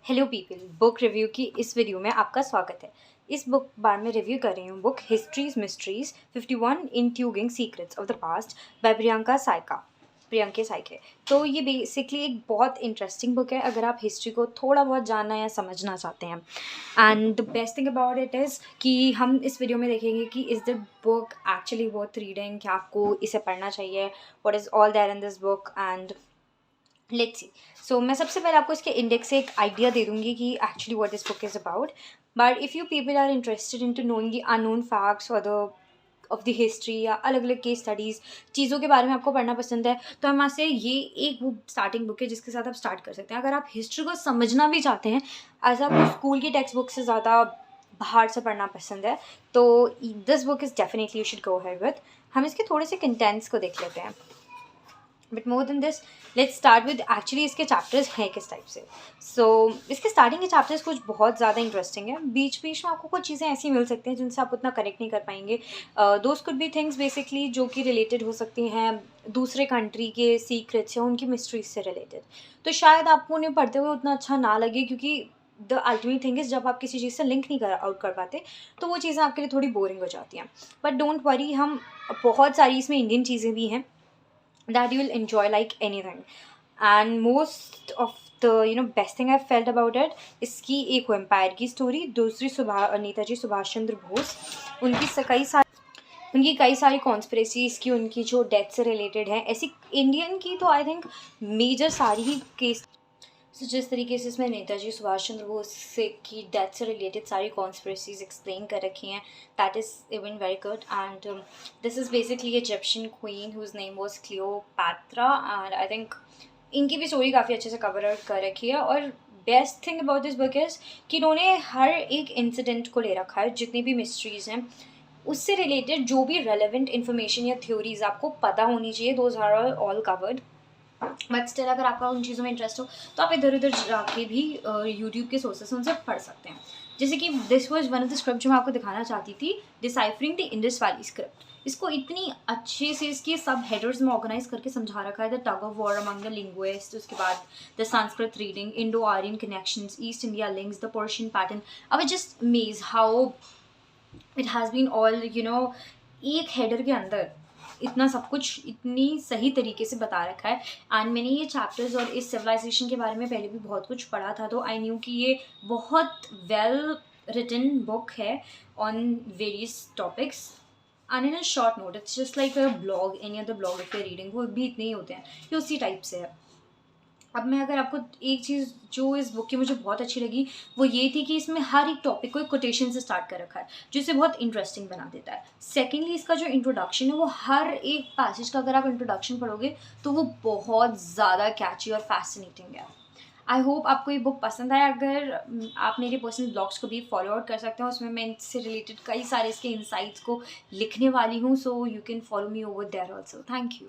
Hello people, book review की इस video में आपका स्वागत है। इस बुक बार में रिव्यू कर रही हूँ book histories mysteries 51 intriguing secrets of the past by Priyanka साइके। तो ये बेसिकली एक बहुत इंटरेस्टिंग बुक है अगर आप हिस्ट्री को थोड़ा बहुत जानना या समझना चाहते हैं। And the best thing about it is कि हम इस वीडियो में देखेंगे कि is the book actually worth reading, क्या आपको इसे पढ़ना चाहिए, what is all there in this book and let's see. So मैं सबसे पहले आपको इसके इंडेक्स से एक आइडिया दे दूँगी कि actually what this book is about. But if you people are interested in to knowing the unknown facts और द ऑफ द हिस्ट्री या अलग अलग केस स्टडीज़, चीज़ों के बारे में आपको पढ़ना पसंद है, तो हम से ये एक वो स्टार्टिंग बुक है जिसके साथ आप स्टार्ट कर सकते हैं। अगर आप हिस्ट्री को समझना भी चाहते हैं, एज आपको स्कूल की टेक्स्ट बुक से ज़्यादा बाहर से पढ़ना पसंद है, तो this book is definitely you should go ahead with. हम इसके थोड़े से कंटेंट्स को देख लेते हैं। But more than this, let's start with actually इसके चैप्टर्स हैं किस टाइप से। सो इसके स्टार्टिंग के चैप्टर्स कुछ बहुत ज़्यादा इंटरेस्टिंग है। बीच बीच में आपको कुछ चीज़ें ऐसी मिल सकती हैं जिनसे आप उतना कनेक्ट नहीं कर पाएंगे। Those could be things basically जो कि रिलेटेड हो सकती हैं दूसरे कंट्री के सीक्रेट्स या उनकी मिस्ट्रीज से रिलेटेड। तो शायद आपको उन्हें पढ़ते हुए उतना अच्छा ना लगे, क्योंकि द अल्टीमेट थिंग इज़ जब आप किसी चीज़ से लिंक नहीं आउट कर पाते तो वो चीज़ें आपके लिए थोड़ी बोरिंग हो जाती हैं। बट डोंट वरी, हम बहुत सारी इसमें इंडियन चीज़ें भी हैं that you will enjoy like anything. And most of the best thing I felt about it, इसकी एक एम्पायर की स्टोरी, दूसरी नेताजी सुभाष चंद्र बोस, उनकी कई सारी कॉन्स्पिरेसीज की, उनकी जो डेथ से रिलेटेड है। ऐसी इंडियन की तो आई थिंक मेजर सारी ही केस। सो जिस तरीके से इसमें नेताजी सुभाष चंद्र बोस से की डेथ से रिलेटेड सारी कॉन्स्पिरेसीज एक्सप्लेन कर रखी हैं, that is even very good. And this is basically Egyptian queen whose name was Cleopatra, and I think इनकी भी स्टोरी काफ़ी अच्छे से कवर आउट कर रखी है। और best thing about this book is कि इन्होंने हर एक इंसिडेंट को ले रखा है, जितनी भी मिस्ट्रीज़ हैं उससे रिलेटेड जो भी रेलेवेंट इन्फॉर्मेशन या थ्योरीज आपको पता होनी चाहिए, those are all covered. But still अगर आपका उन चीज़ों में इंटरेस्ट हो तो आप इधर उधर जाके भी यूट्यूब के सोर्सेस उनसे पढ़ सकते हैं। जैसे कि this was one of the script जो मैं आपको दिखाना चाहती थी, deciphering the Indus valley script. इसको इतनी अच्छे से इसके सब हेडर्स में ऑर्गेनाइज करके समझा रखा है। The tug of war among the linguist, उसके बाद the Sanskrit reading, Indo Aryan connections, East India links, the Persian pattern. I just amaze how it has been all एक हेडर के अंदर इतना सब कुछ इतनी सही तरीके से बता रखा है। एंड मैंने ये चैप्टर्स और इस सिविलाइजेशन के बारे में पहले भी बहुत कुछ पढ़ा था, तो आई न्यू कि ये बहुत वेल रिटन बुक है on various topics. And in a short note, it's just like a blog, any other blog if reading, वो भी इतने ही होते हैं, ये उसी टाइप से है। अब मैं अगर आपको एक चीज़ जो इस बुक की मुझे बहुत अच्छी लगी वो ये थी कि इसमें हर एक टॉपिक को एक कोटेशन से स्टार्ट कर रखा है, जो इसे बहुत इंटरेस्टिंग बना देता है। सेकेंडली, इसका जो इंट्रोडक्शन है वो हर एक पैसेज का अगर आप इंट्रोडक्शन पढ़ोगे तो वो बहुत ज़्यादा कैची और फैसिनेटिंग है। आई होप आपको ये बुक पसंद आए। अगर आप मेरे पर्सनल ब्लॉग्स को भी फॉलो आउट कर सकते हैं, उसमें मैं इससे रिलेटेड कई सारे इसके इंसाइट्स को लिखने वाली हूँ, so you can follow me over there also. Thank you.